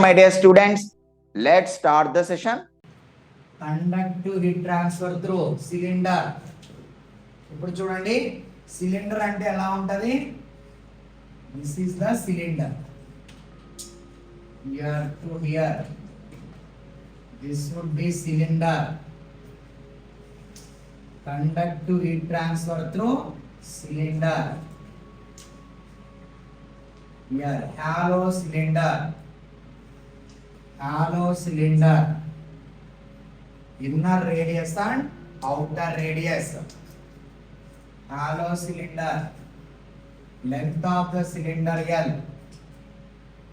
my dear students, let's start the session. Conductive heat transfer through cylinder. ఇప్పుడు చూడండి cylinder అంటే ఎలా ఉంటది. This is the cylinder. Here to here. This would be cylinder. Conductive heat transfer through cylinder. Here hollow cylinder. Hollow cylinder. Inner radius and outer radius. Hollow cylinder. Length of the cylinder L.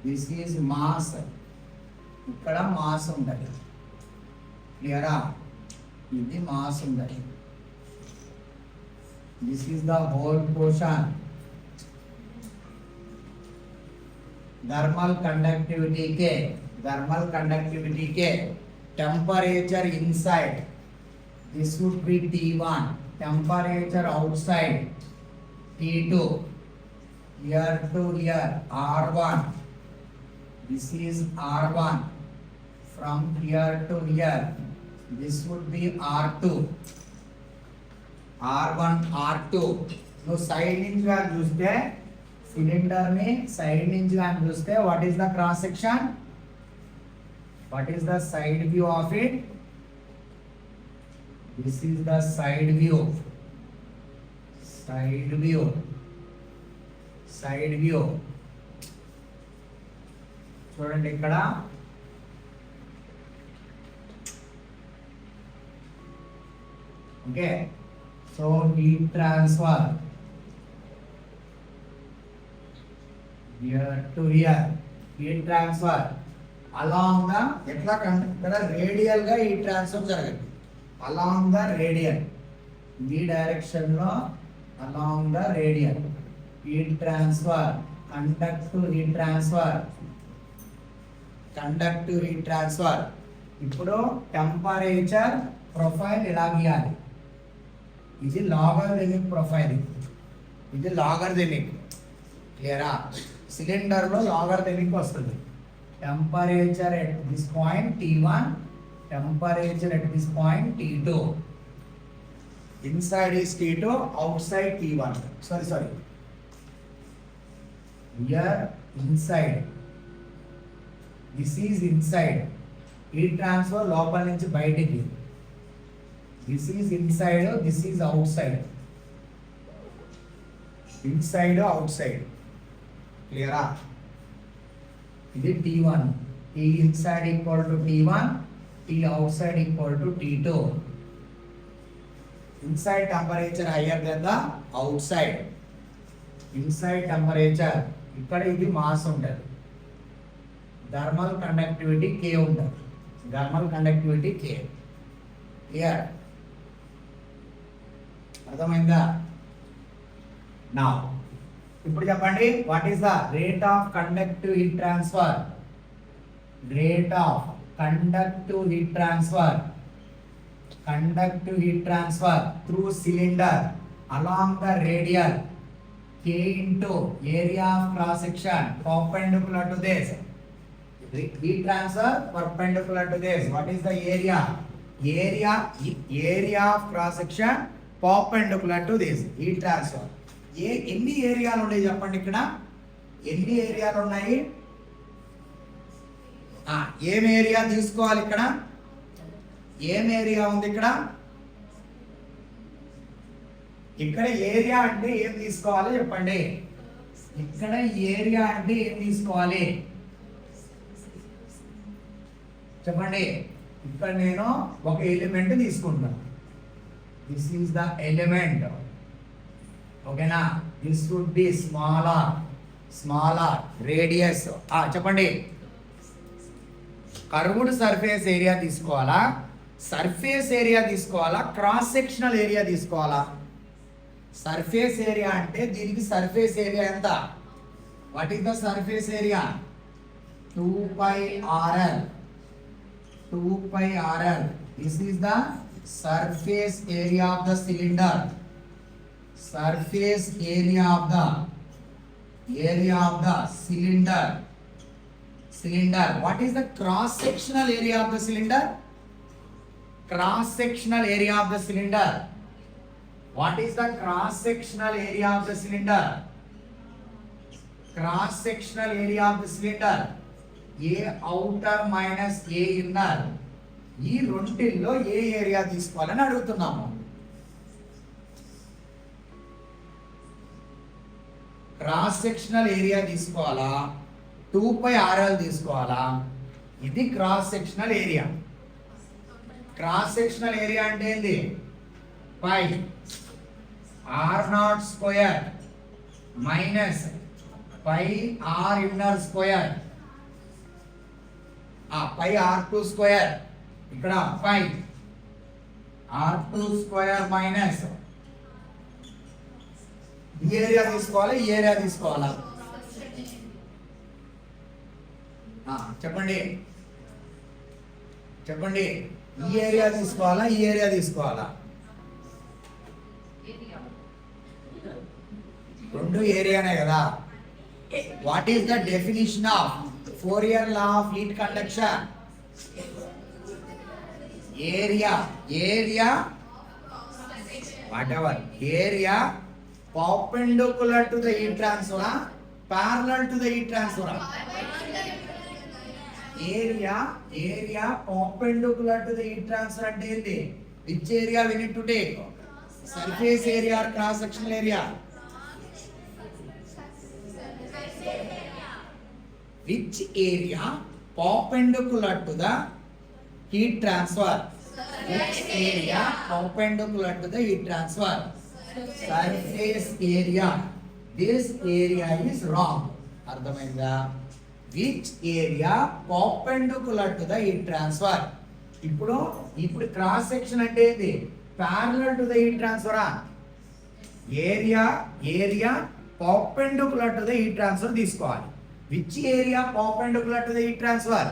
This is mass. ఇక్కడ mass ఉండాలి. క్లియరా? ఇది mass ఉండాలి. This is the whole portion. Thermal conductivity K. Thermal conductivity K. Temperature inside. This would be T1. Temperature outside T2. Here to here R1. This is R1. From here to here this would be R2. R1 R2. So side నుంచి గా చూస్తే cylinder ని side నుంచి గా చూస్తే what is the cross section? What is the side view of it? This is the side view. Side view. Side view. చూడండి ఇక్కడ okay. So heat transfer here to here. Heat transfer along the ఎట్లా ఇక్కడ radial గా ఈ transfer జరగదు. along the radial ఈ direction లో along the radial heat transfer. Conductive heat transfer. Conductive heat transfer. ఇప్పుడు టెంపరేచర్ ప్రొఫైల్ ఎలా గీయాలి? ఇది లాగరిథమిక్ ప్రొఫైల్. ఇది లాగరిథమిక్. క్లియరా? సిలిండర్ లో లాగరిథమిక్ వస్తుంది. Temperature at this point T1, temperature at this point T2. Inside is T2, outside T1. Sorry. Here inside. This is inside. Heat transfer లోపల నుంచి బయటికి. This is inside, this is outside. Inside, outside. Clear? ఇది T1. T inside equal to T1, T outside equal to T2. Inside temperature higher than the outside. Inside temperature ఇక్కడ ఇది mass ఉంటుంది. Thermal conductivity K ఉంటుంది. Thermal conductivity K. Clear? అర్థమైందా? నా ఇప్పుడు చెప్పండి, what is the rate of conductive heat transfer? Rate of conductive heat transfer. Conductive heat transfer through cylinder along the radial K into area of cross section perpendicular to this. Heat transfer perpendicular to this. What is the area? Area of cross section perpendicular to this. Heat transfer. ఎన్ని ఏరియాలు ఉన్నాయి చెప్పండి. ఇక్కడ ఎన్ని ఏరియాలు ఉన్నాయి? ఏం area తీసుకోవాలి? ఇక్కడ ఏం ఏరియా ఉంది? ఇక్కడ ఏరియా అంటే ఏం తీసుకోవాలి చెప్పండి. ఇక్కడ ఏరియా అంటే ఏం తీసుకోవాలి చెప్పండి. ఇక్కడ నేను ఒక ఎలిమెంట్ తీసుకుంటాను. This is the element. ఓకేనా? This would be smaller radius. చెప్పండి, కర్వ్డ్ సర్ఫేస్ ఏరియా తీసుకోవాలా, సర్ఫేస్ ఏరియా తీసుకోవాలా, క్రాస్ సెక్షనల్ ఏరియా తీసుకోవాలా? సర్ఫేస్ ఏరియా అంటే దీనికి సర్ఫేస్ ఏరియా ఎంత? What is the surface area? 2πRL. 2πRL. This is the surface area of the cylinder. Surface area of the cylinder. cylinder. What is the cross sectional area of the cylinder? Cross sectional area of the cylinder. What is the cross sectional area of the cylinder? Cross sectional area of the cylinder. A outer minus A inner. ఈ రెండిల్లో ఏ area తీసుకోవాలని అడుగుతున్నాము. Cross sectional area తీసుకోవాలా, 2πRL తీసుకోవాలా? ఇది cross sectional area. Cross sectional area అంటే ఏంది? Pi R0 square minus pi R inner square, pi R2 square, ఇక్కడ pi R2 square minus ఈ ఏరియా తీసుకోవాలా, ఈ ఏరియా తీసుకోవాలా? చెప్పండి చెప్పండి, ఈ ఏరియా తీసుకోవాలా, ఈ ఏరియా తీసుకోవాలా? రెండు ఏరియానే కదా. What is the definition of Fourier law of heat conduction? Area whatever area perpendicular to the heat transfer, parallel to the heat transfer. Area perpendicular to the heat transfer అంటే ఏంటి? Which area we need to take? Surface area or cross sectional area? Which area perpendicular to the heat transfer? Which area perpendicular to the heat transfer? Surface area. This area is wrong. అర్థమైందా? Which area perpendicular to the heat transfer? ఇప్పుడు cross section అంటే ఏంది? parallel to the heat transfer. Area perpendicular to the heat transfer తీసుకోవాలి. Which area perpendicular to the heat transfer?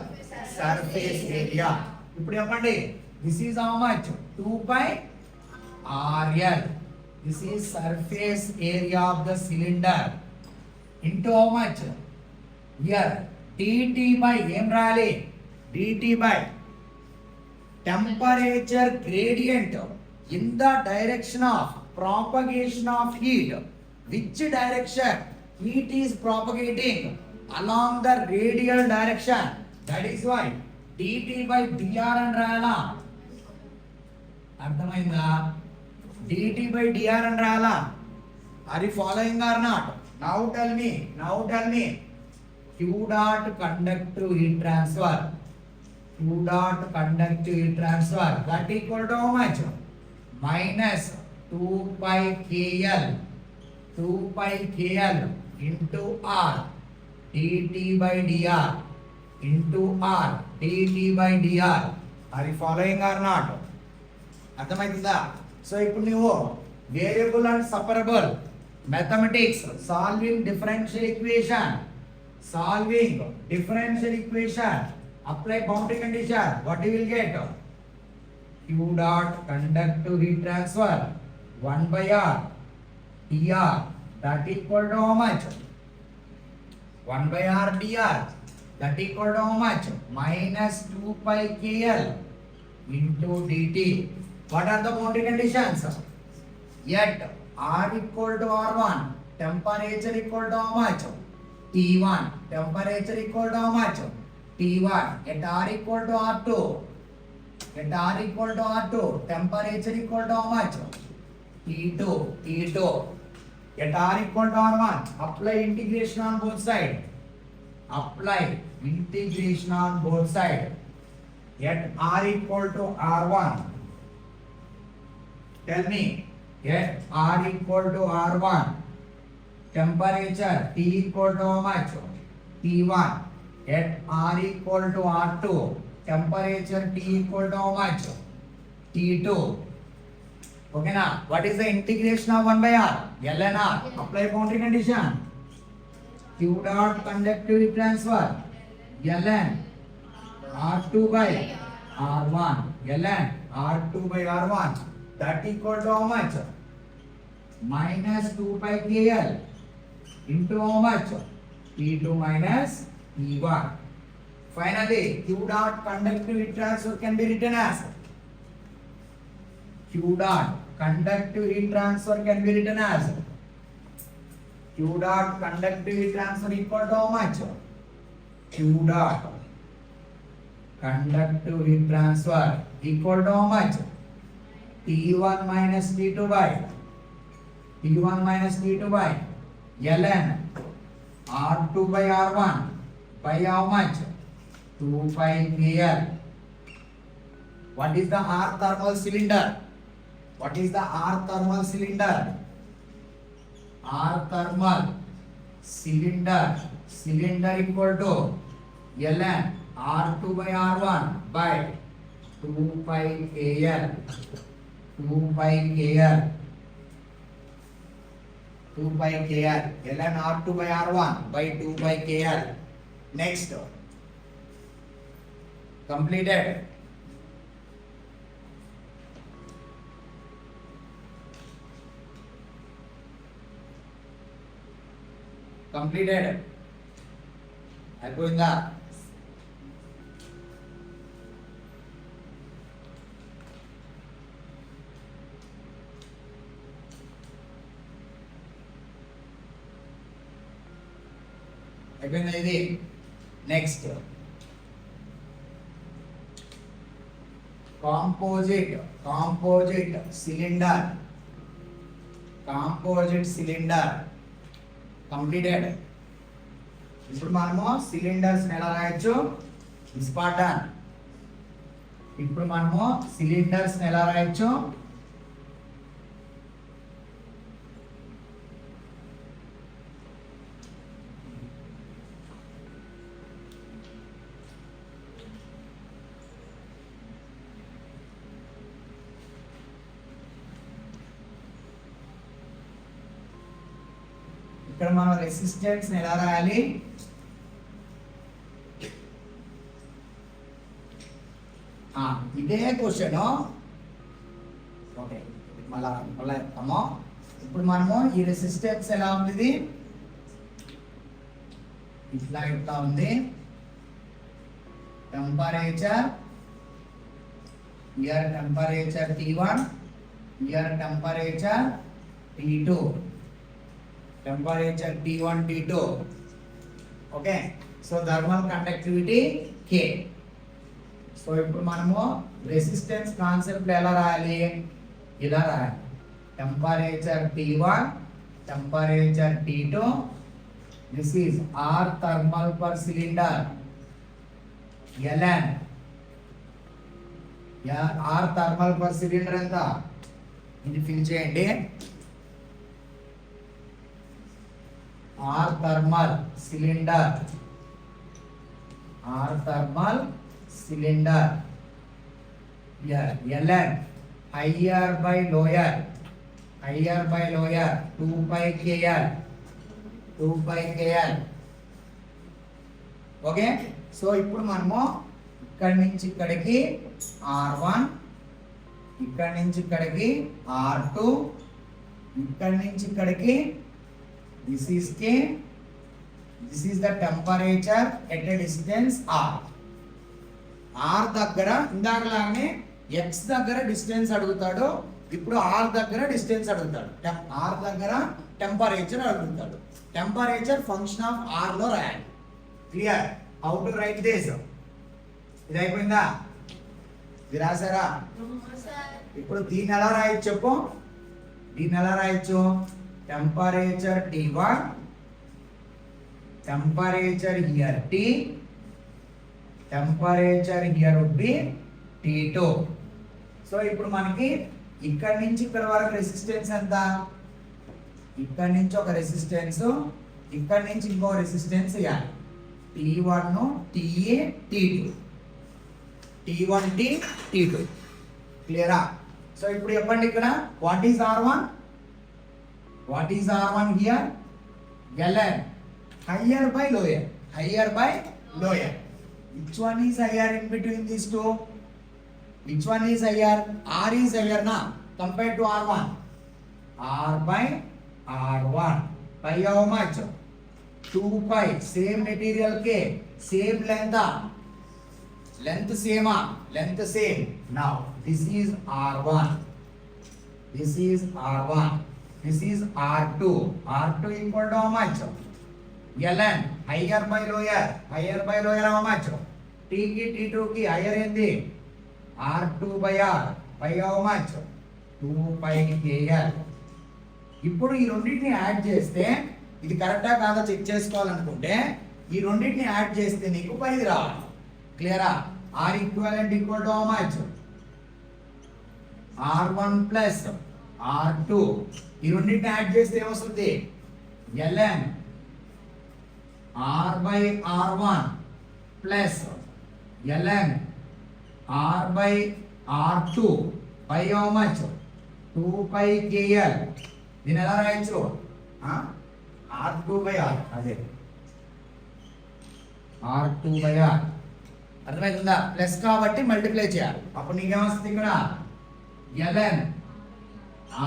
Surface area. ఇప్పుడు చెప్పండి, this is how much? 2πRL. This is surface area of the cylinder into how much? Here dt by ఏం రాయాలి? dt by temperature gradient in the direction of propagation of heat. Which direction heat is propagating? Along the radial direction. That is why dt by dr అని రాయాలా? అర్థమైందా? dt by dr అని రాయాలా? Are you following or not? Now tell me. Q dot conductive heat transfer. That equal to how much? Minus 2πKL into R dt by dr into R dt by dr. Are you following or not? అర్థమైందా? So ఇప్పుడు నువ్వు variable and separable mathematics solving differential equation apply boundary condition. What you will get? Q dot conductive heat transfer 1/R dr. That equal to how much? 1/R dr. That equal to how much? Minus 2πKL into dt. What are the boundary conditions? Yet R equal to R1, temperature equal to how much? T1. Temperature equal to how much? T1. At R equal to R2. Temperature equal to how much? T2. At R equal to R1. Apply integration on both sides. At R equal to R1. Tell me, at R equal to R1, temperature T equal to how much? T1. At R equal to R2, temperature T equal to how much? T2. Okay na? What is the integration of 1/R? ln R. Apply boundary condition. Q dot conductive heat transfer ln R2 by R1. ln R2 by R1. That equal to how much? Minus 2πKL into how much? T2 minus T1. Finally, Q dot conductive heat transfer can be written as Q dot conductive heat transfer can be written as Q dot conductive heat transfer equal to how much? Q dot conductive heat transfer equal to how much? T1 minus T2 by ln R2 by R1 by how much? 2 pi KL. What is the R thermal cylinder? What is the R thermal cylinder? R thermal cylinder equal to ln R2 by R1 by 2 pi KL. 2 pi KL ln R2 by R1 by 2 pi KL. Next, completed. అయిపోయిందా? అయిపోయిందా ఇది? Next, composite cylinder completed. ఇప్పుడు మనము cylinders ఎలా రాయొచ్చు? Spartan. ఇప్పుడు మనము cylinders ఎలా రాయొచ్చు? ఇక్కడ మనం రెసిస్టెన్స్ ఎలా రాయాలి? ఇదే క్వశ్చన్. ఓకే, మళ్ళా చెప్తాము. ఇప్పుడు మనము ఈ రెసిస్టెన్స్ ఎలా ఉంది? ఇట్లా ఉంది. Temperature T1, here temperature T2. Temperature T1, T2. Okay, so thermal conductivity K. So ఇప్పుడు మనము రెసిస్టెన్స్ కాన్సెప్ట్ ఎలా రాయాలి? ఇలా రాయాలి. Temperature T1, temperature T2. This is R thermal per cylinder. ln R thermal per cylinder ఎంత? ఇది fill చేయండి. R thermal cylinder here ln higher by lower 2 pi KL. Okay, so ఇప్పుడు మనము ఇక్కడి నుంచి ఇక్కడికి R1, ఇక్కడి నుంచి ఇక్కడికి R2, ఇక్కడి నుంచి ఇక్కడికి this is the temperature at a distance R. R దగ్గర ఇందాకలానే x దగ్గర డిస్టెన్స్ అడుగుతాడు, ఇప్పుడు R దగ్గర డిస్టెన్స్ అడుగుతాడు. R దగ్గర టెంపరేచర్ అడుగుతాడు. టెంపరేచర్ ఫంక్షన్ ఆఫ్ R లో రాయాలి. Clear? How to right this? ఇది అయిపోయిందా? ఇది రాసారా? ఇప్పుడు దీన్ని ఎలా రాయొచ్చు చెప్పు? దీన్ని ఎలా రాయొచ్చు? Temperature T1, temperature here T, temperature here would be T2. So ఇప్పుడు మనకి ఇక్కడి నుంచి ఇక్కడ వరకు రెసిస్టెన్స్ ఎంత? ఇక్కడి నుంచి ఒక రెసిస్టెన్స్, ఇక్కడి నుంచి ఇంకో రెసిస్టెన్స్ ఇవ్వాలి. T1 TA T2, T1 T T2. క్లియరా? సో ఇప్పుడు చెప్పండి ఇక్కడ what is R1? What is R1 here? ln higher by lower. Which one is higher in between these two? Which one is higher? R is higher now compared to R1. R by R1 by how much? 2 pi. Same material K, same length length same, length same. Now this is R1, this is R1, this is R2. R2 equal to how much? ln, higher by lower, higher by lower how much? T ki T2 ki higher ఏంది? R2 by R by how much? 2 pi KL. ఇప్పుడు ఈ రెండింటిని add చేస్తే ఇది కరెక్టా కాదా check చేసుకోవాలనుకుంటే ఈ రెండింటిని యాడ్ చేస్తే నీకు 10 రావాలి. క్లియరా? R equivalent equal to how much? R1 plus R2. ఈ రెండింటిని యాడ్ చేస్తే ఏమొస్తుంది? ln R by R1 plus ln R by R2 by how much? 2 pi KL. దీని ఎలా రాయొచ్చు? R2 by R. అదే R2 by R. అర్థమవుతుందా? ప్లస్ కాబట్టి మల్టిప్లై చేయాలి. అప్పుడు నీకేమొస్తుంది ఇక్కడ? ln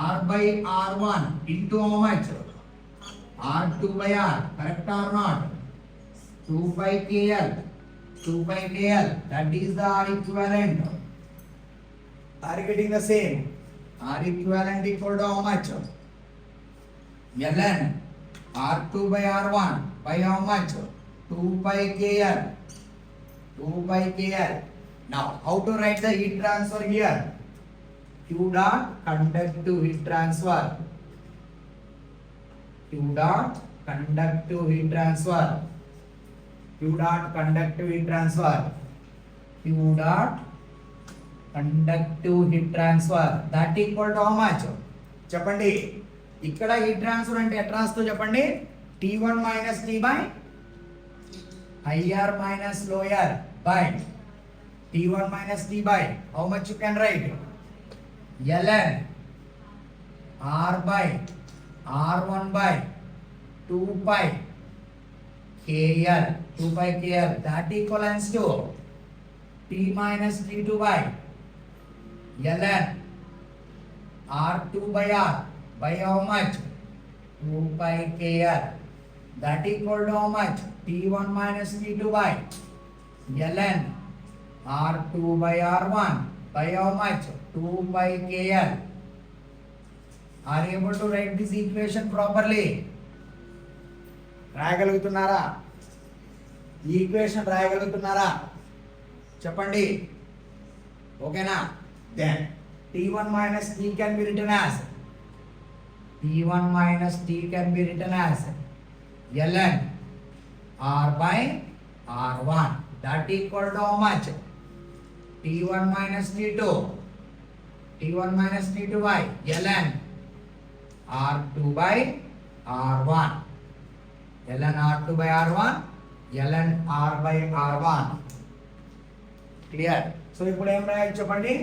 R by R1 into how much? R2 by R. Correct or not? 2 pi KL. 2 pi KL. That is the R equivalent. Are you getting the same? R equivalent equal to how much? ln R2 by R1 by how much? 2 pi KL. 2 pi KL. Now, how to write the heat transfer here? Q dot conductive heat transfer. Q dot conductive heat transfer. Q dot conductive heat transfer. Q dot conductive heat transfer. That equal to how much? చెప్పండి. ఇక్కడ heat transfer అంటే ఎట్లా రాస్తో చెప్పండి? T1 minus T by higher minus lower by T1 minus T by how much you can write? ln R by R1 by 2 pi KL. 2 pi KL. That equals to T minus T2 by ln R2 by R by how much? 2 pi KL. That equal to how much? T1 minus T2 by ln R2 by R1 by how much? 2 pi KL. Are you able to write this equation properly? రాయగలుగుతున్నారా? ఈ equation రాయగలుగుతున్నారా? చెప్పండి. ఓకేనా? Then T1 minus T can be written as T1 minus T can be written as ln R by R1. That equal to how much? T1 minus T2. T1 minus T2 by ln R2 by R1. ln R2 by R1. ln R by R1. Clear? So ఇప్పుడు ఏం రాయాలి చెప్పండి?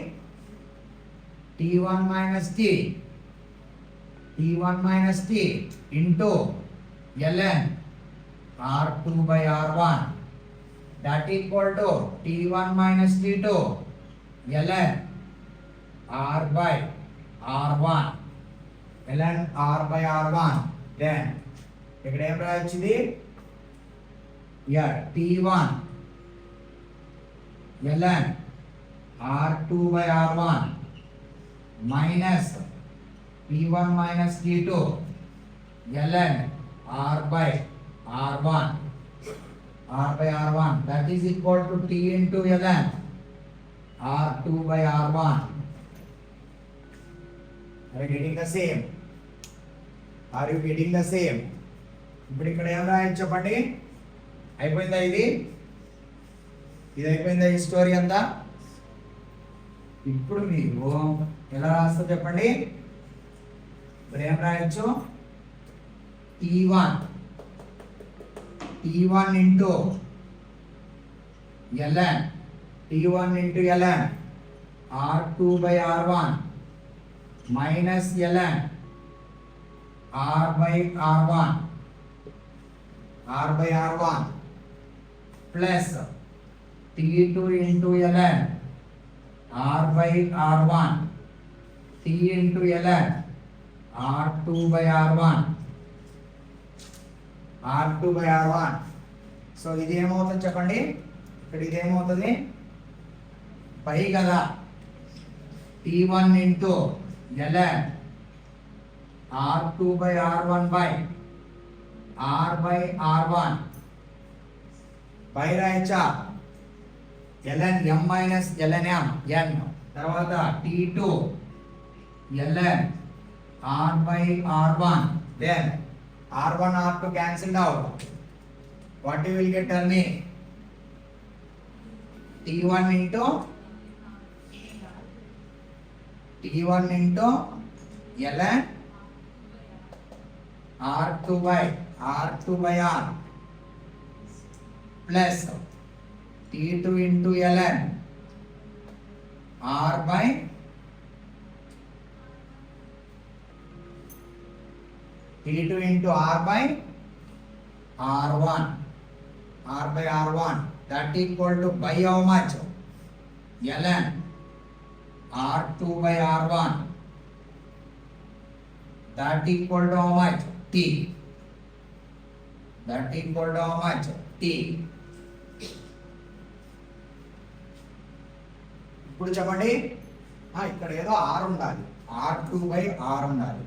T1 minus T. T1 minus T into ln R2 by R1. That equal to T1 minus T2 ln R by R1. ln R by R1. Then ఇక్కడ ఏం రాయొచ్చింది? T1 ln R2 by R1 minus T1 minus T2 ln R by R1. R by R1. That is equal to T into ln R2 by R1. Are you getting the same? Are you getting the same? ఇప్పుడు ఇక్కడ ఏం రాయొచ్చు చెప్పండి? అయిపోయిందా ఇది? ఇది అయిపోయిందా ఈ స్టోరీ అంతా? ఇప్పుడు మీరు ఎలా రాస్తారు చెప్పండి? ఇప్పుడు ఏం రాయొచ్చు? T1 into ln T1 into ln R2 by R1 minus ln R by R1 plus T2 into ln R by R1 T into ln R2 by R1 R2 by R1. So ఇది ఏమవుతుంది చెప్పండి? ఇక్కడ ఇది ఏమవుతుంది? పై కదా, T1 into ln R2 by R1 by R by R1 pi రాయచ్చా ln m minus ln m n, తర్వాత T2 ln R by R1, then R1 R2 cancelled out. What you will get, tell me? T1 into ln R2 by R plus T2 into ln R by T2 into R by R1, that equal to by how much? ln R2 by R1, that equal to how much? T. That equal to how much? T. ఇప్పుడు చెప్పండి, ఇక్కడ ఏదో R ఉండాలి, R2 by R ఉండాలి,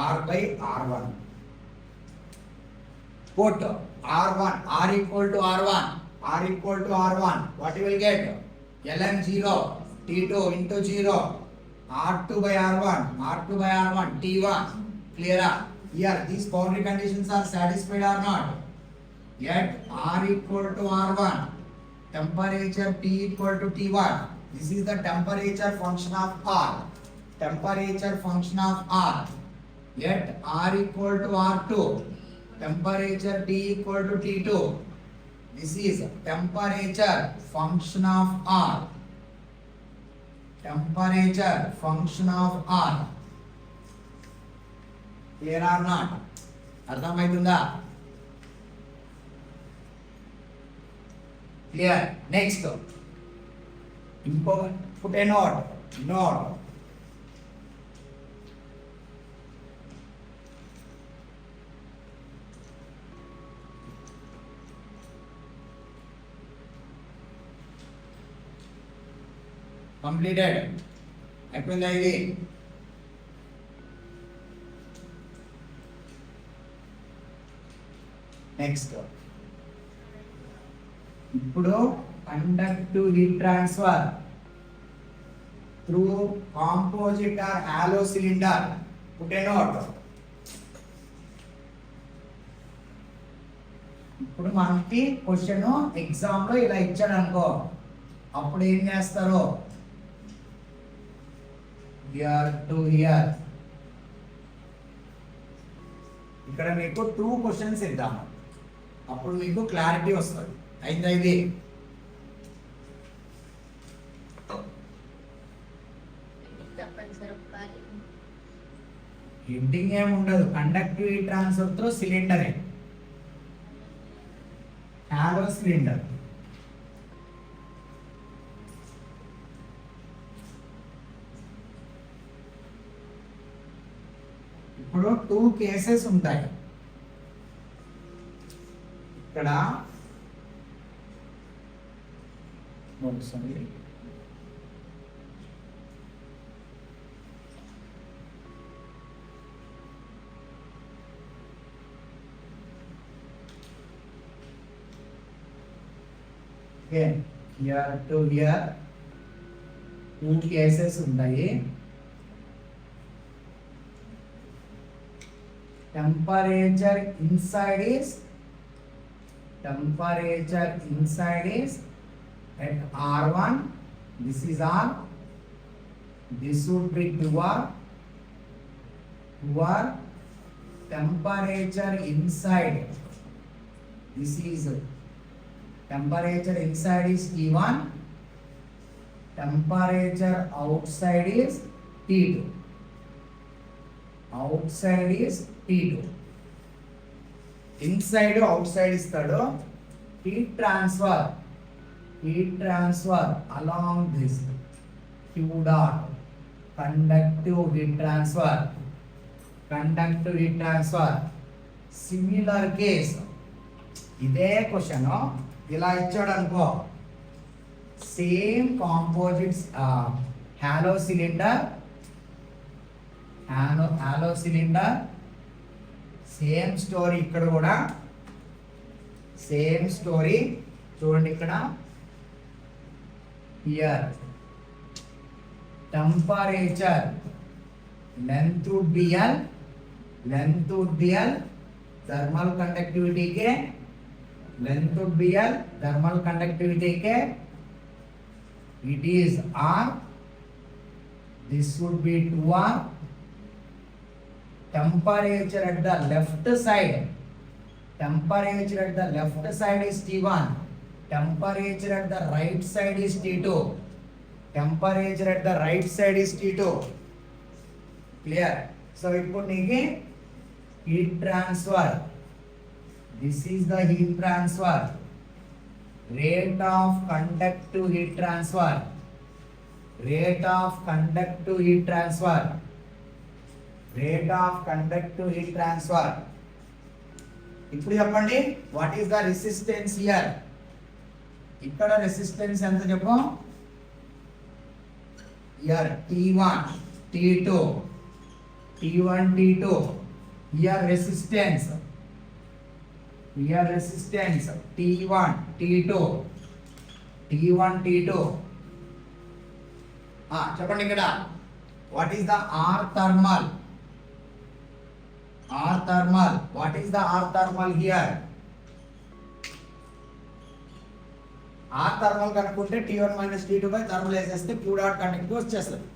R by R1. Put R1, R equal to R1, what you will get? ln 0, T2 into 0, R2 by R1, T1. Clear? Here, these boundary conditions are satisfied or not? Yet R equal to R1, temperature T equal to T1. This is the temperature function of R. Yet R equal to R2, temperature T equal to T2. This is temperature function of R. Clear or not? అర్థమవుతుందా? Clear? Next, put a note. Completed. అయిపోయిందా ఇది? Next, ఇప్పుడు conductive heat transfer through composite or hollow cylinder. Put a note. ఇప్పుడు మనకి question exam లో ఇలా ఇచ్చాడు అనుకో, అప్పుడు ఏం చేస్తారు? here to here. ఇక్కడ మీకు 2 క్వశ్చన్స్ ఇద్దాము, అప్పుడు మీకు క్లారిటీ వస్తుంది. అయిందా ఇది? హింటింగ్ ఏమి ఉండదు. కండక్టివ్ ట్రాన్స్ఫర్ త్రూ సిలిండరే, హాలో సిలిండర్. ఇప్పుడు 2 కేసెస్ ఉంటాయి. ఇక్కడ here to here 2 కేసెస్ ఉంటాయి. temperature inside is at R1. This is R. This would be 2R. Temperature inside. This is temperature inside is T1. Temperature outside is T2. Outside is T2. Inside outside ఇస్తాడు. Heat transfer along this Q dot. Conductive heat transfer. Similar case. ఇదే question ఇలా ఇచ్చాడు అనుకో, same composites hollow cylinder same story ఇక్కడ కూడా same story చూడండి ఇక్కడ here temperature length would be L thermal conductivity के length would be L thermal conductivity के it is R, this would be 2R. Temperature at the left side is T1, temperature at the right side is T2, temperature at the right side is T2. Clear? So ఇప్పుడు నీకు heat transfer, this is the heat transfer, rate of conductive heat transfer, rate of conductive heat transfer. ఇప్పుడు చెప్పండి what is the resistance here. ఇక్కడ resistance ఎంత చెప్పు. Here T1 T2 here resistance T1 T2 చెప్పండి ఇక్కడ what is the R thermal. What is the R thermal here? R thermal కనుక్కుంటే T1 minus T2 by thermal వేసేస్తే Q dot conductivity వచ్చేస్తుంది.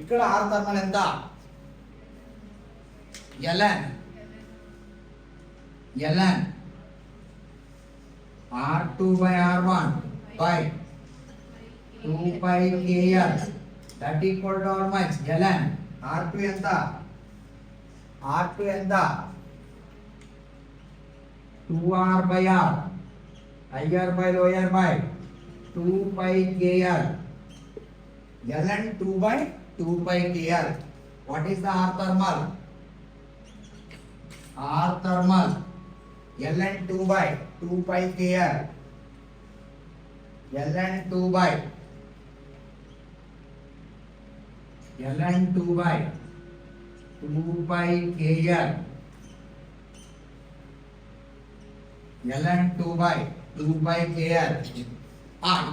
ఇక్కడ R thermal ఎంత? ln R2 by R1 by 2 pi KL that equal to how much? ln R2 ఎంత? 2R by R, higher by lower by 2 pi KL, ln 2 by 2 pi KL. What is the R thermal? ln 2 by 2 pi KL, ln 2 by 2 pi KL, ln 2 by 2 pi KL.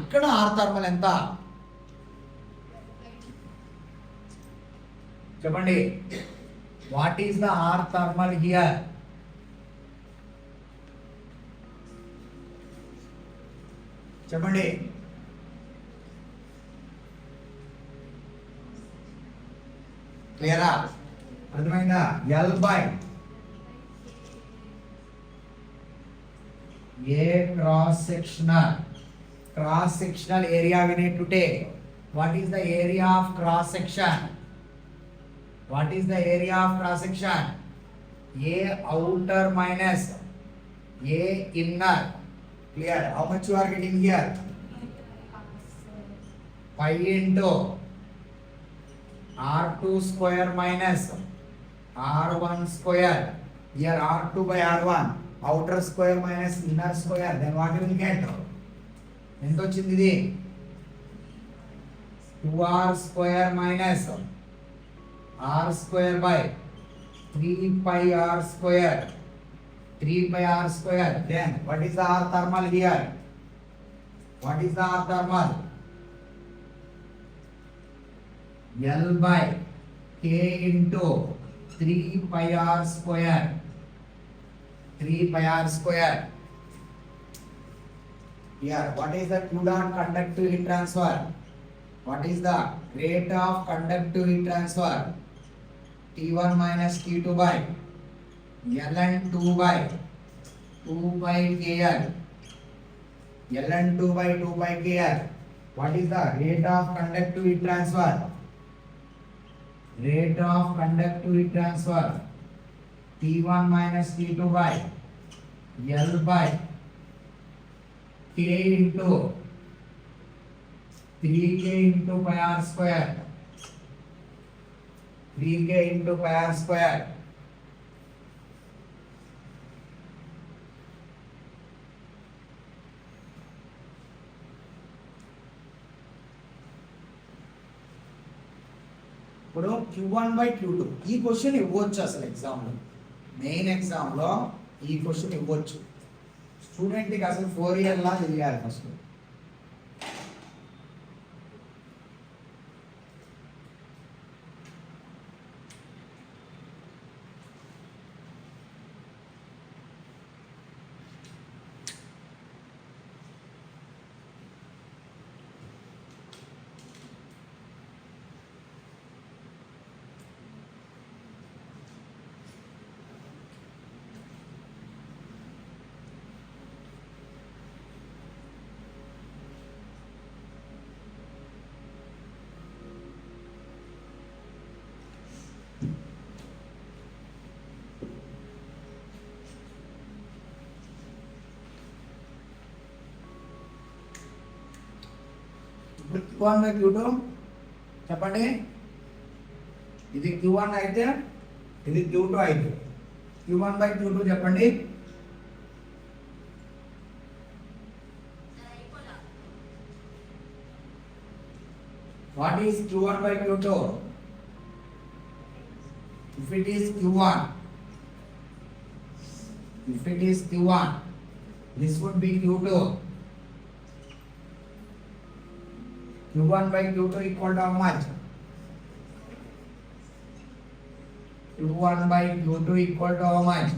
ఇక్కడ R thermal ఎంత చెప్పండి. What is the R thermal here? చెప్పండి. క్లియరా? అర్థమైందా? L by A cross sectional area we need to take. What is the area of cross section? A outer minus A inner. Clear? How much you are getting here? Pi into R2 square minus R1 square. Here R2 by R1, outer square minus inner square. Then what you will get? ఎంత వచ్చింది ఇది? 2R square minus R square by 3 pi R square. Then what is the R thermal here? L by K into 3 pi R square. Here, what is the Q dot conductive heat transfer? What is the rate of conductive heat transfer? T1 minus T2 by ln 2 by 2 pi KL. ln 2 by 2 pi KL. What is the rate of conductive heat transfer? T1 minus T2 by L by K into 3K into pi R square. ఇప్పుడు Q1/Q2 ఈ question ఇవ్వచ్చు అసలు ఎగ్జామ్లో, main ఎగ్జామ్లో ఈ question ఇవ్వచ్చు. స్టూడెంట్కి అసలు 4 ఇయర్ లా తెలియాలి ఫస్ట్. Q1/Q2 చెప్పండి. ఇది Q1 అయితే ఇది Q2 అయితే Q1/Q2 చెప్పండి. What is Q1/Q2? If it is Q1, this would be Q2. Q1/Q2 equal to how much? Q1/Q2 equal to how much?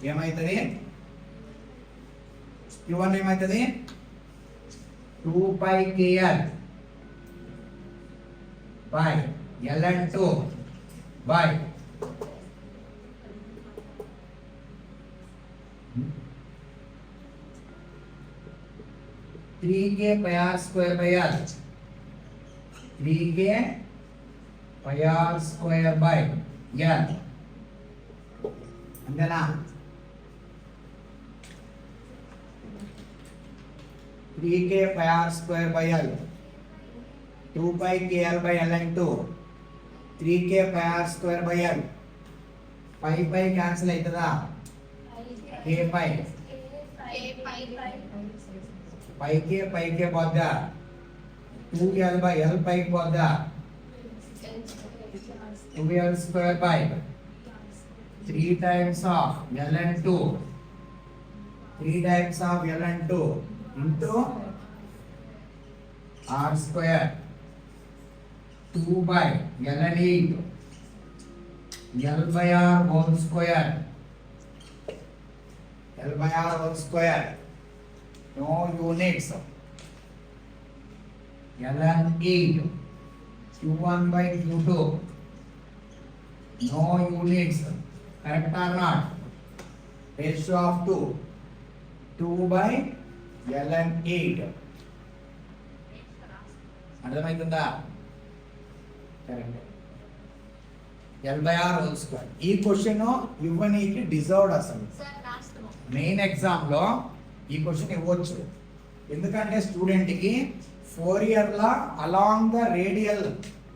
ఏమైతుంది? Q1 ఏమైతుంది? 2πKL by ln2 by 3k pi r square by l. 3k pi r square by l. అంతేనా? 3k pi r square by l. 2πKL by ln2. 3k pi r square by l. pi cancel అవుతుందా? k pi. పైకే పోద్దా? 2l by l పైకి పోద్దా? 2l square by 3 times of ln2. 3 times of ln2 into r square 2 by ln8 l by r whole square. l by r whole square. No units. ln8 Q1/Q2. No units. Correct or not? Ratio of 2. 2/ln8. అర్థమవుతుందా? Correct. l by r whole square. ఈ question ఇవ్వనీకి deserved అసలు. Main ఎగ్జామ్లో ఈ question ఇవ్వచ్చు. ఎందుకంటే స్టూడెంట్కి 4 ఇయర్లా along the radial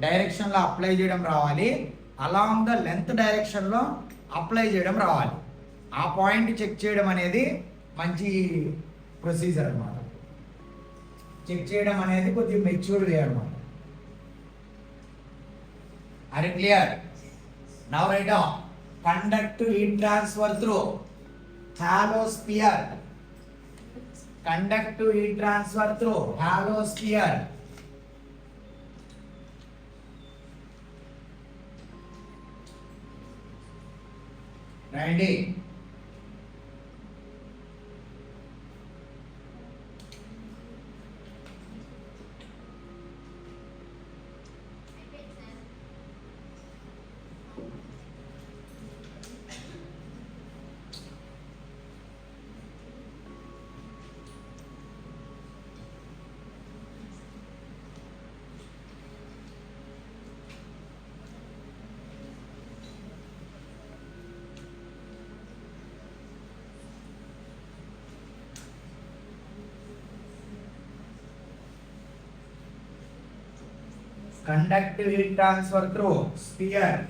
డైరెక్షన్లో apply చేయడం రావాలి, అలాంగ్ ద లెంత్ డైరెక్షన్లో అప్లై చేయడం రావాలి. ఆ పాయింట్ చెక్ చేయడం అనేది మంచి ప్రొసీజర్ అనమాట. చెక్ చేయడం అనేది కొద్దిగా మెచ్యూర్డ్ వే అనమాట. Are it clear? Now write down. Conduct heat transfer through hollow sphere. Conduct to heat transfer through hollow sphere. Ready? Conductive heat transfer through sphere.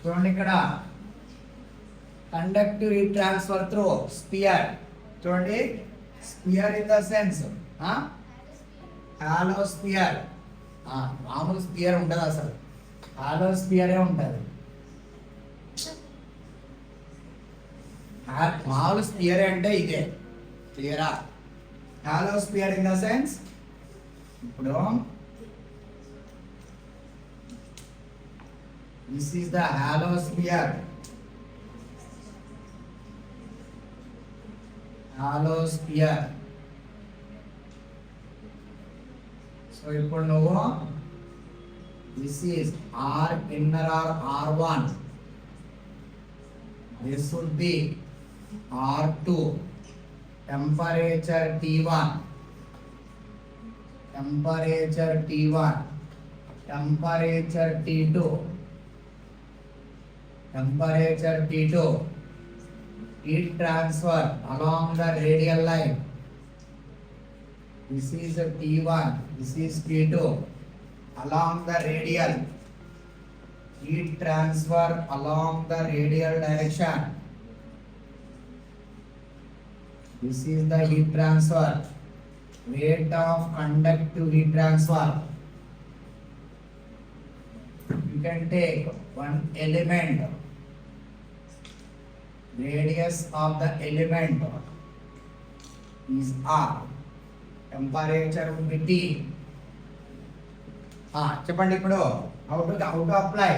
చూడండి ఇక్కడ conductive heat transfer through sphere. చూడండి sphere in the sense hollow sphere. మామూలు sphere ఉంటుంది, అసలు hollow స్పియరే ఉంటుంది. మామూలు spear అంటే ఇదే, క్లియరా? Hollow sphere in the sense, ఇప్పుడు this is the hollow sphere. Hollow sphere. So ఇప్పుడు నువ్వు this is R inner R R1, this would be R2, temperature T1, temperature T1, temperature T2, temperature T2, heat transfer along the radial line. This is T1, this is T2, along the radial. Heat transfer along the radial direction. This is the heat transfer. Rate of conductive heat transfer. You can take one element. Radius of the element is R. Temperature will be T. చెప్పండి ఇప్పుడు how to apply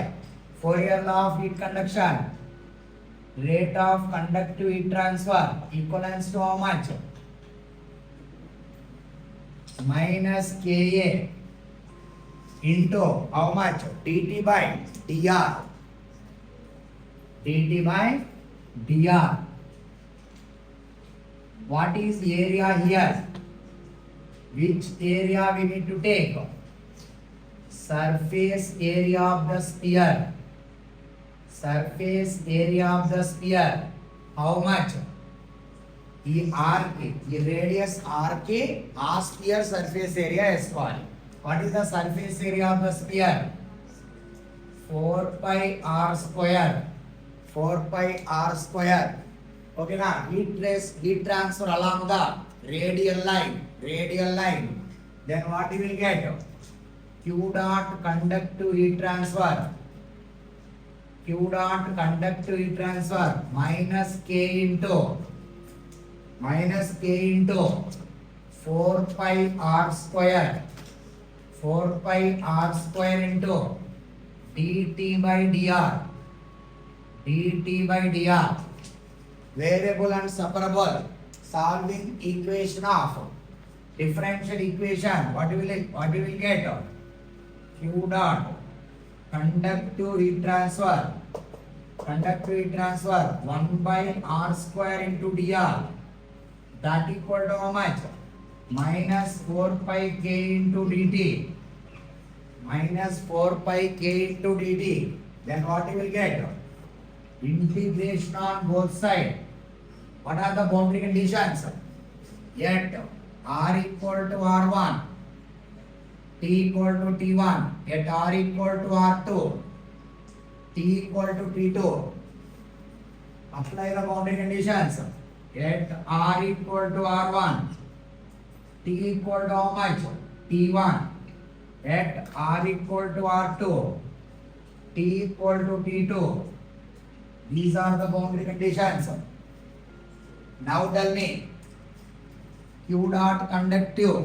Fourier law of heat conduction. Rate of conductive heat transfer equivalent to how much? Minus Ka into how much? dt by dr. dt by dr. What is the area here? Which area we need to take? Surface area of the sphere. Surface area of the sphere. How much? ఈ R కి, ఈ radius R కి ఆ spear surface area వేసుకోవాలి. What is the surface area of the spear? 4 pi r square. 4 pi r square. ఓకేనా? heat transfer along the radial line. Then what you will get? Q dot conductive heat transfer. Q dot conductive heat transfer minus K into 4 pi r square. 4 pi r square into dt by dr. dt by dr. Variable and separable. Solving equation of differential equation. What you will get? Q dot conductive heat transfer 1 by r square into dr, that equal to how much? Minus 4 pi k into dt. Then what you will get? Integration on both sides. What are the boundary conditions? Yet r equal to r1, t equal to t1, at r equal to r2, t equal to t2. Apply the boundary conditions. At r equal to r1, t equal to how much? t1. At r equal to r2, t equal to t2. These are the boundary conditions. Now tell me, Q dot conductive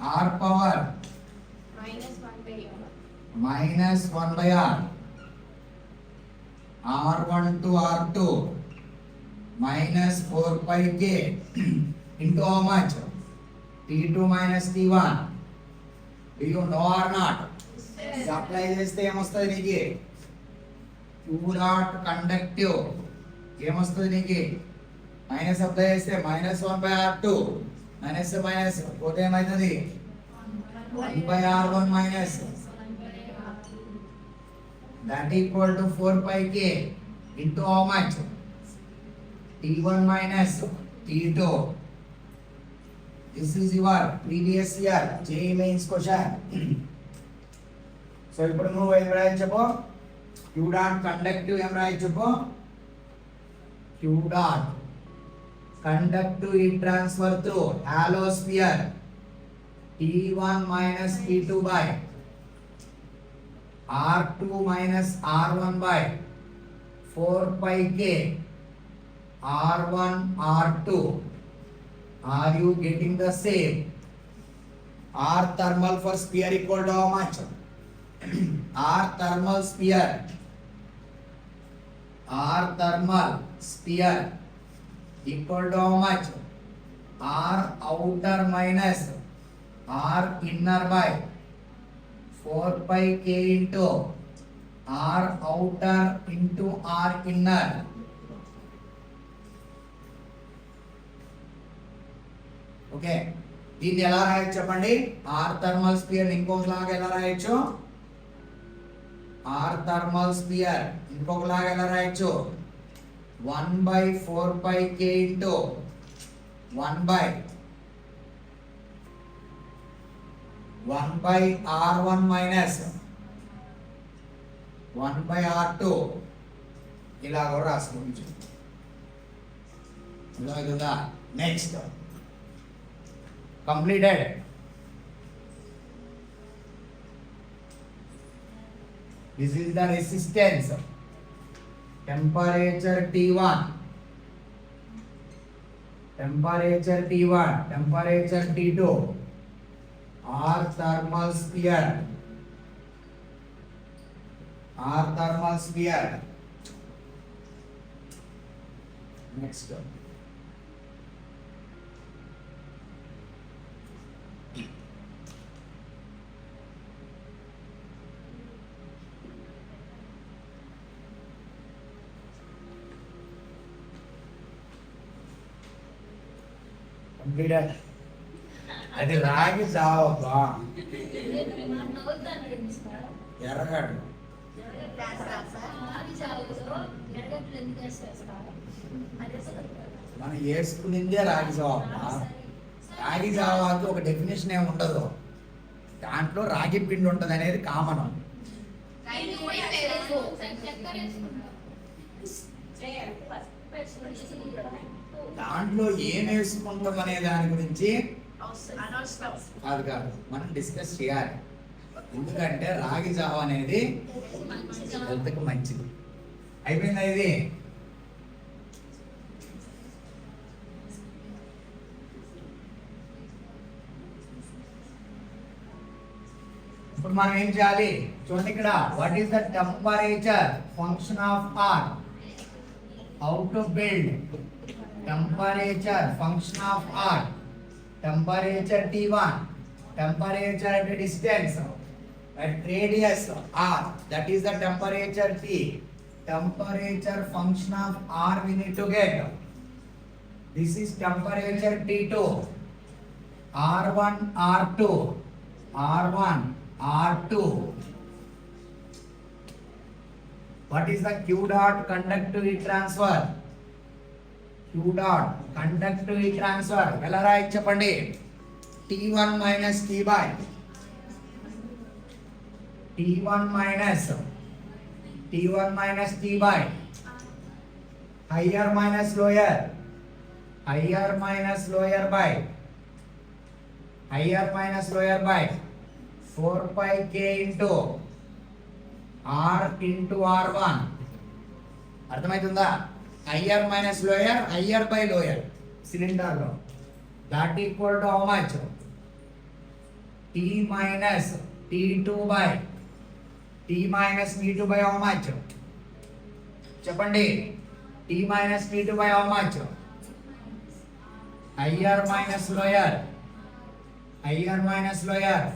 r power minus 1 by r. R1 to R2 minus 4 pi k into how much? T2 minus T1. Do you know or not? Apply చేస్తే ఏమొస్తుంది నీకు? Q dot conductive ఏమొస్తుంది నీకు? Minus apply చేస్తే minus 1 by R2 minus పోతే ఏమవుతుంది? 1 by R1 minus that equal to 4 pi k into how much? T1 minus T2. This is your previous year JEE mains question. So ఇప్పుడు నువ్వు ఏం రాయొచ్చు చెప్పు, క్యూ డాట్ కండక్టివ్ ఏం రాయొచ్చు చెప్పు, Q dot conductive heat transfer through hollow sphere T1 minus T2 by R2 minus R1 by 4 pi K R1 R2. Are you getting the same? R thermal for sphere equal to how much? R thermal sphere equal to how much? R outer minus R inner by 4 pi K into R outer into R inner. Okay, దీన్ని ఎలా రాయొచ్చు చెప్పండి? Are thermal spear ఇంకొకలాగా ఎలా రాయొచ్చు? Are thermal spear ఇంకొకలాగా ఎలా రాయొచ్చు? 1/4 pi K into 1/R1 minus 1/R2 ఇలా కూడా రాసుకోవచ్చు. అర్థమవుతుందా? Next completed. This is the resistance. Temperature T1, temperature T1, temperature T2, R thermal sphere, R thermal sphere. Next. అది రాగి జావా ఎర్రగడ్డ మనం వేసుకునిందే రాగి జావా. రాగి జావాకి ఒక డెఫినేషన్ ఏమి ఉండదు, దాంట్లో రాగి పిండి ఉంటుంది అనేది కామన్. దాంట్లో ఏం వేసుకుంటాం అనే దాని గురించి కాదు కాదు మనం డిస్కస్ చేయాలి. ఎందుకంటే రాగి జావ అనేది హెల్త్కి మంచిది. అయిపోయిందా ఇది? ఇప్పుడు మనం ఏం చేయాలి చూడండి ఇక్కడ. What is the temperature function of R? How to build temperature function of R, temperature T1, temperature at a distance at radius R, that is the temperature T. Temperature function of R we need to get. This is temperature T2, R1 R2, R1 R2. What is the Q dot conductive heat transfer? Q dot conductive heat transfer ఎలా రాయొచ్చు చెప్పండి? T1 minus T by T1 minus T by higher minus lower by higher minus lower by 4 pi K into R into R1. అర్థమవుతుందా? higher minus lower, higher by lower cylinder lo, that equal to how much? T minus T2 by how much? చెప్పండి. T minus T2 by how much? higher minus lower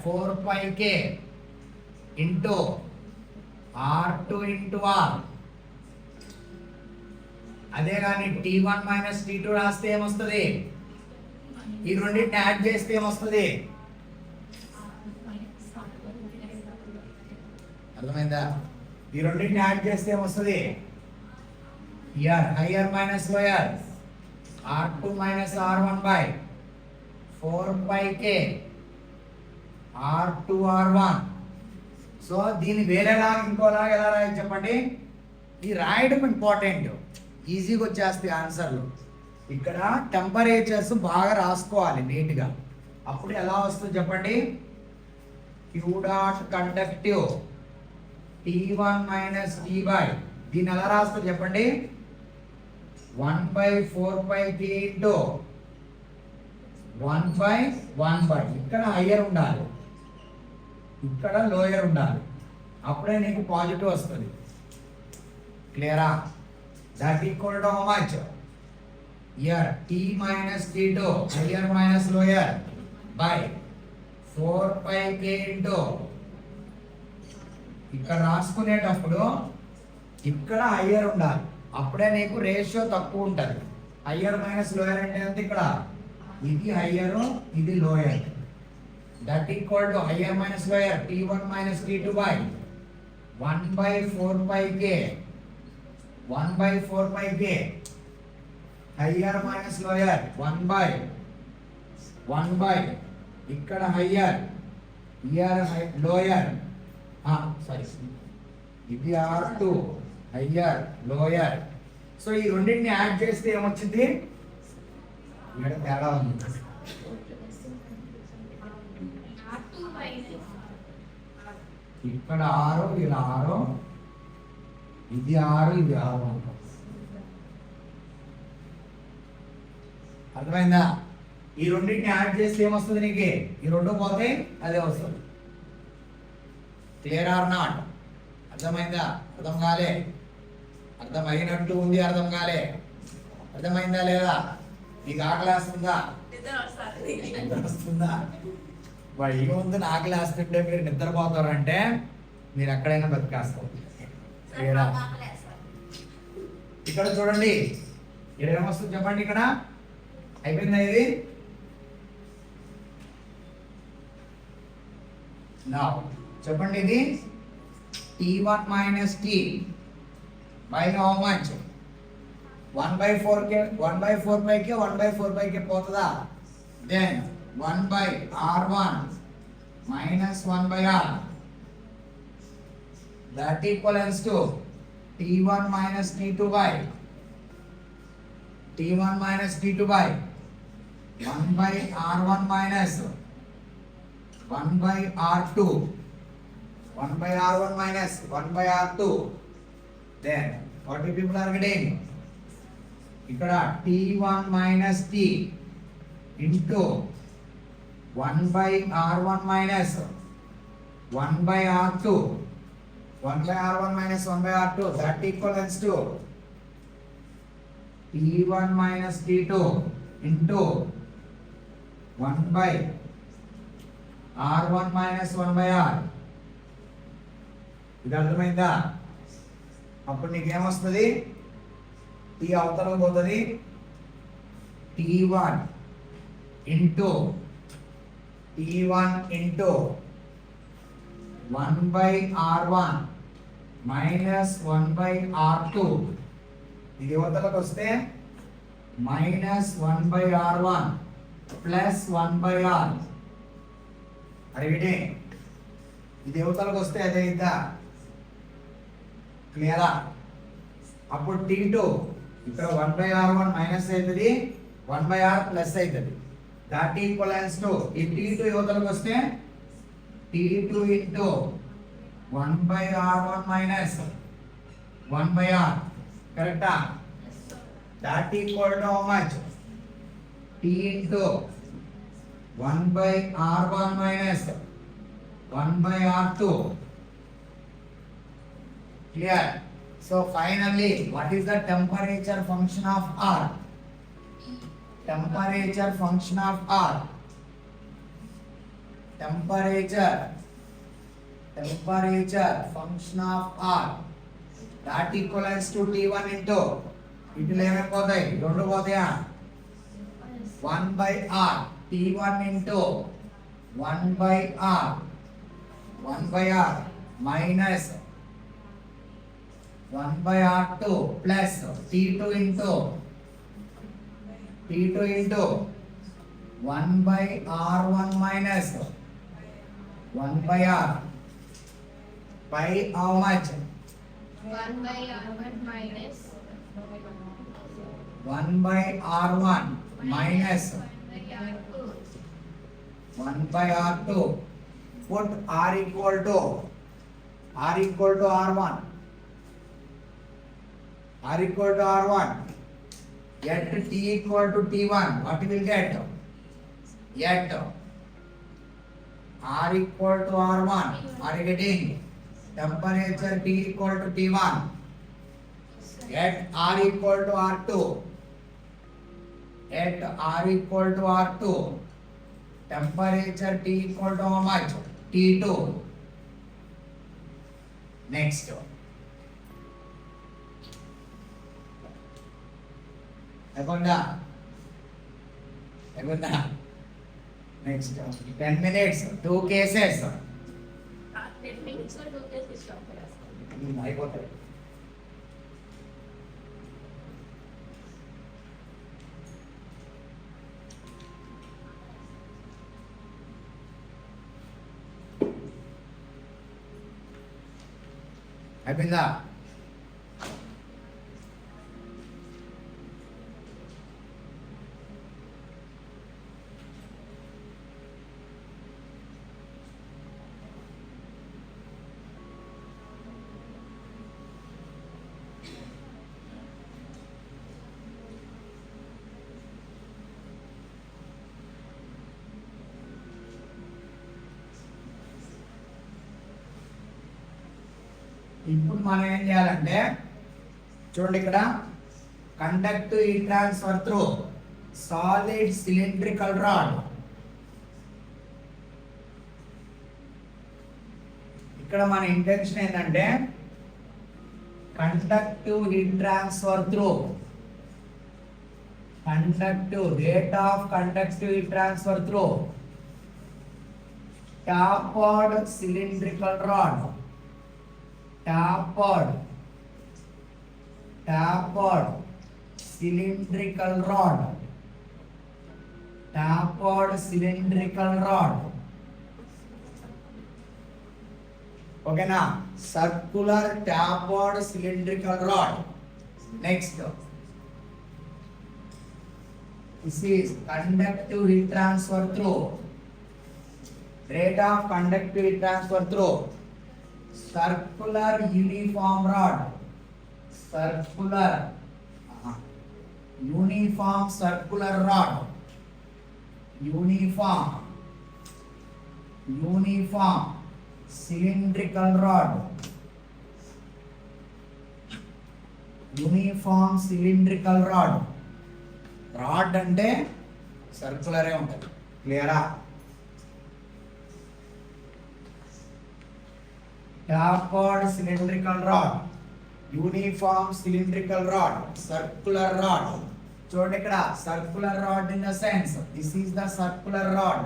4 pi K into R2 into R. అదే కానీ T1 minus T2 రాస్తే ఏమొస్తుంది? ఈ రెండింటిని add చేస్తే ఏమొస్తుంది? అర్థమైందా? ఈ రెండింటిని యాడ్ చేస్తే ఏమొస్తుంది? Here hire minus lower R2 minus R1 by 4 pi K R2 R1. So దీన్ని వేరేలాగా ఇంకోలాగా ఎలా రాయాలి చెప్పండి. ఈ రాయడం ఇంపార్టెంట్, ఈజీగా వచ్చేస్తాయి ఆన్సర్లు. ఇక్కడ టెంపరేచర్స్ బాగా రాసుకోవాలి నీట్గా, అప్పుడు ఎలా వస్తుంది చెప్పండి. Q dot conductive T1 minus T by, దీన్ని ఎలా రాస్తుంది చెప్పండి. 1/4πk ఇంటూ 1/1/, ఇక్కడ హయ్యర్ ఉండాలి, ఇక్కడ లోయర్ ఉండాలి, అప్పుడే నీకు పాజిటివ్ వస్తుంది. క్లియరా? That equal to how much? Here T minus T2, higher minus lower, by 4πk into, ఇక్కడ రాసుకునేటప్పుడు ఇక్కడ హయ్యర్ ఉండాలి, అప్పుడే నీకు రేషియో తక్కువ ఉంటుంది. హయ్యర్ మైనస్ లోయర్ అంటే ఎంత? ఇక్కడ ఇది హయ్యర్, ఇది lower. That equal to higher minus lower T1 minus T2 by 1/4πk, 1/4πk, higher minus lower 1/1/, ఇక్కడ హయ్యర్, హియర్ లోయర్, సారీ ఇది R2, హయ్యర్ లోయర్. సో ఈ రెండింటిని యాడ్ చేస్తే ఏమొచ్చింది? ఇక్కడ తేడా ఉంది. ఇక్కడ 6, ఇలా 6, ఇది 6, ఇది 6. అర్థమైందా? ఈ రెండింటిని యాడ్ చేస్తే ఏమొస్తుంది నీకు? ఈ రెండు పోతే అదే వస్తుంది. Clear or not? అర్థమైందా? అర్థం కాలే? అర్థమైనట్టు ఉంది, అర్థం కాలే? అర్థమైందా లేదా? నీకు ఆకలి వేస్తుందా? వస్తుందా? ముందు ఆకలి వేస్తుంటే మీరు నిద్రపోతారంటే మీరు ఎక్కడైనా బతికేస్తారు. క్లియరా? ఇక్కడ చూడండి, ఇక్కడ ఏమొస్తుంది చెప్పండి. ఇక్కడ అయిపోయిందా ఇది? నా చెప్పండి, ఇది T1 minus T by how much? 1/4k, 1/4πk, 1/4πk పోతుందా? Then 1/R1 minus 1/R, that equals to T1 minus T2 by T1 minus T2 by 1/R1 minus 1/R2, 1/R1 minus 1/R2. Then what do people are getting? ఇక్కడ T1 minus T into 1/R1 minus 1/R2, 1/R1 minus 1/R2, that equals to T1 minus T2 into 1/R1 minus 1/R. ఇది అర్థమైందా? అప్పుడు నీకేమొస్తుంది? T అవతల పోతుంది, T1 into 1/R1 minus 1/R2. ఇది యువతలకు వస్తే minus 1/R1 plus 1/R. అడిగితే ఇది యువతలకు వస్తే అదే ఇద్దా. క్లియరా? అప్పుడు T2 ఇక్కడ 1/R1 మైనస్ అవుతుంది, 1/R ప్లస్ అవుతుంది. దాట్ ఈక్వల్స్ టు ఈ T2 యువతలకు వస్తే T2 into 1/R1 minus 1/R. కరెక్టా? That equal to how much? T into 1/R1 minus 1/R2. Clear? So finally, what is the temperature function of R? Temperature function of R. Temperature function of R. That equals to T1 into ఇటు ఏమైపోతాయి? రెండు పోతాయా? 1/R. T1 into 1/R minus 1/R2 plus T2 into 1/R1 minus 1/R by how much? 1 by R1 minus 1 by R1 minus 1 by R2. 1 by R2. Put R equal to R1. R equal to R1. Yet T equal to T1. What you will get? Yet R equal to R1. Are you getting? Temperature T equal to T1. Yet R equal to R2. At R equal to R2. Temperature T equal to how much? T2. Next. Agunda. Next. 10 minutes. 2 cases. 10 minutes or 2 days is stop. అయిపోతాయి. అయిపోయిందా? ఇప్పుడు మనం ఏం చేయాలంటే చూడండి ఇక్కడ conduct ఈ transfer through solid cylindrical rod. ఇక్కడ మన ఇంటెన్షన్ ఏంటంటే conductive heat transfer through rate of conductive heat transfer through tapered cylindrical rod. tapered cylindrical rod. Okay na? Circular tapered cylindrical rod. Next. This is conductive heat transfer through rate of conductive heat transfer through circular uniform rod. Uniform circular rod. Uniform cylindrical rod. Uniform cylindrical rod. Rod అంటే సర్కులరే ఉంటుంది. క్లియరా? tapered cylindrical rod, uniform cylindrical rod, circular rod. చూడండి ఇక్కడ circular rod in the sense this is the circular rod.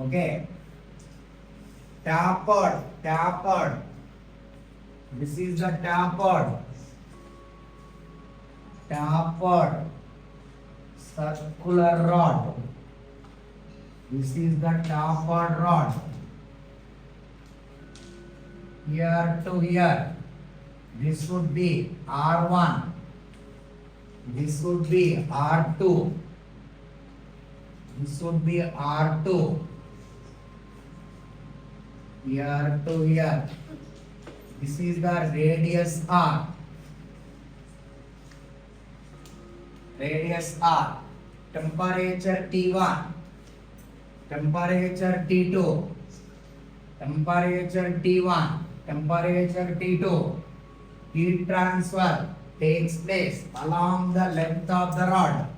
Okay. Tapered. This is the tapered circular rod. This is the tapered rod. Here to here. This would be R1. This would be R2. This would be R2. Here to here. This is the radius R. Temperature T1. Temperature T2, temperature T1, temperature T2. Heat transfer takes place along the length of the rod.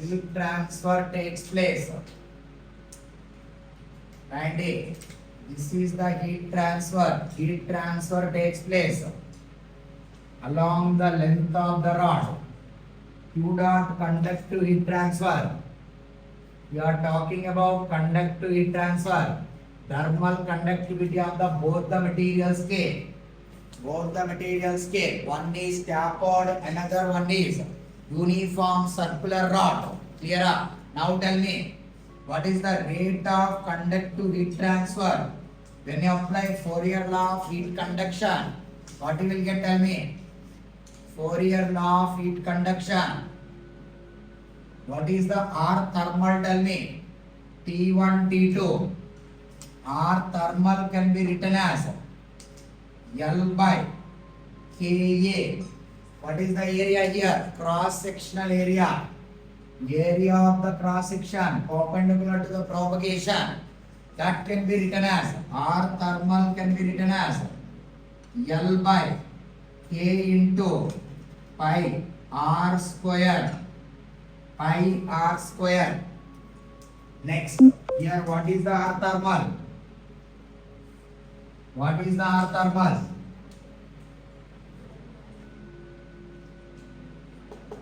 Heat transfer takes place. And this is the heat transfer. Heat transfer takes place along the length of the rod. Q dot conductive heat transfer. We are talking about conductive heat transfer. Thermal conductivity of both the materials K. One is tapered, another one is uniform circular rod. Clear up? Now tell me, what is the rate of conductive heat transfer when you apply Fourier law of heat conduction? What you will get? Tell me. Fourier law of heat conduction. What is the R thermal? Tell me. T1, T2. R thermal can be written as L by Ka. What is the area here? Cross sectional area. Area of the cross section perpendicular to the propagation. That can be written as R thermal can be written as L by K into pi R square. Pi R square. Next, here what is the R thermal? What is the R thermal?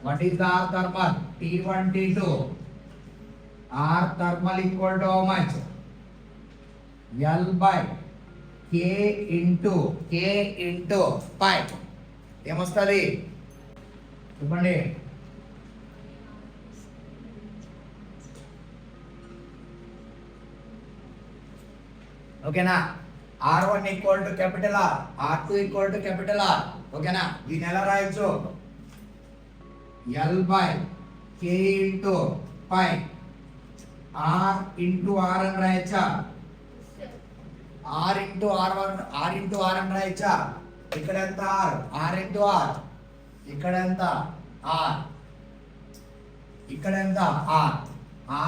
What is the R thermal? T1, T2. R thermal equal to how much? L by K into pi. ఏమొస్తుంది చెప్పండి. ఓకేనా? R1 equal to capital R, R2 equal to capital R. ఓకేనా? దీన్ని ఎలా రాయొచ్చు? L by K into pi R into R అని రాయొచ్చా? R into R1 R into R అని రాయొచ్చా? ఇక్కడ ఎంత R? R into R. ఇక్కడ ఎంత R? ఇక్కడ ఎంత R?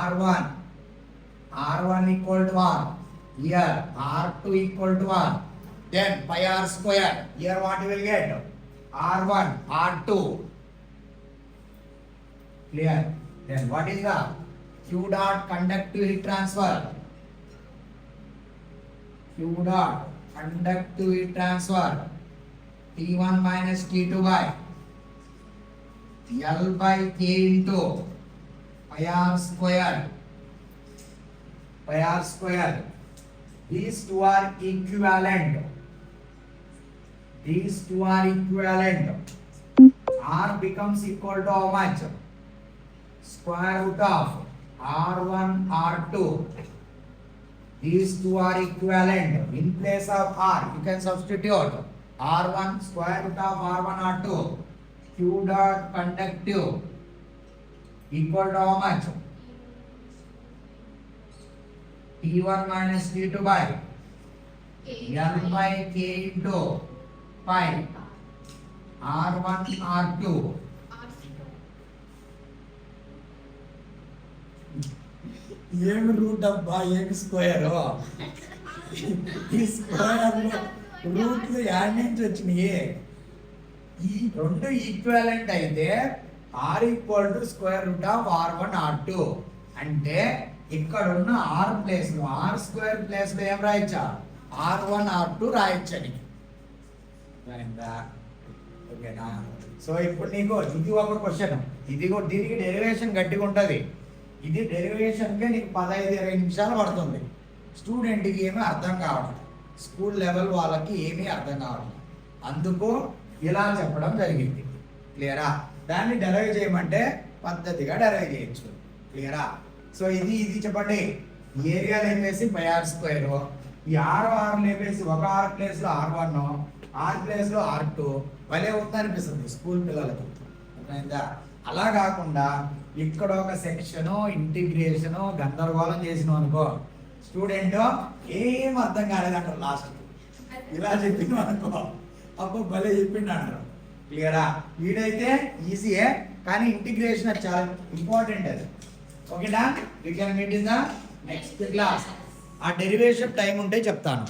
R1 R1 equal to R. Here R2 equal to R. Then pi R square. Here what you will get? R1 R2. Clear? Then what is the Q dot conductive heat transfer? Q dot conductive heat transfer T1 minus T2 by L by K into pi R square. Pi R square. These two are equivalent. These two are equivalent. R becomes equal to how much? Square root of R1 R2. These two are equivalent. In place of R, you can substitute R1 square root of R1 R2. Q dot conductive equal to how much? T1 minus T2 by L by K into pi R1 R2. ఏమి route అబ్బా ఏమి square ఈ square రూట్లు add నుంచి వచ్చినాయి. ఈ రెండు equivalent అయితే R equal to square root of R1 R2 అంటే ఇక్కడ ఉన్న ఆర్ ప్లేస్ లో ఆర్ స్క్వేర్ ప్లేస్ లో ఏం రాయొచ్చా? R1 R2 రాయొచ్చని. ఓకేనా? సో ఇప్పుడు నీకు ఇది ఒక క్వశ్చన్, ఇది దీనికి డెరివేషన్ గట్టిగా ఉంటుంది. ఇది డెరివేషన్కే నీకు 15-20 నిమిషాలు పడుతుంది. స్టూడెంట్కి ఏమీ అర్థం కావట్లేదు, స్కూల్ లెవెల్ వాళ్ళకి ఏమీ అర్థం కావట్లేదు. అందుకు ఇలా చెప్పడం జరిగింది. క్లియరా? దాన్ని డెరైవ్ చేయమంటే పద్ధతిగా డెరైవ్ చేయొచ్చు. క్లియరా? సో ఇది చెప్పండి. ఏరియా లేపేసి pi R స్క్వేర్, ఈ R లేపేసి ఒక R ప్లేస్ లో R1, R ప్లేస్ లో R2 భలే అవుతుంది అనిపిస్తుంది స్కూల్ పిల్లలకు. అర్థమైందా? అలా కాకుండా ఇక్కడ ఒక సెక్షన్ ఇంటిగ్రేషన్ గందరగోళం చేసినాం అనుకో, స్టూడెంట్ ఏం అర్థం కాలేదంటారు లాస్ట్. ఇలా చెప్పినాం అనుకో, అబ్బో భలే చెప్పిండు అంటారు. క్లియరా? వీడైతే ఈజీయే, కానీ ఇంటిగ్రేషన్ అది చాలా ఇంపార్టెంట్. అది ఓకేనా? You can meet in the next class. ఆ డెరివేషన్ టైం ఉంటే చెప్తాను.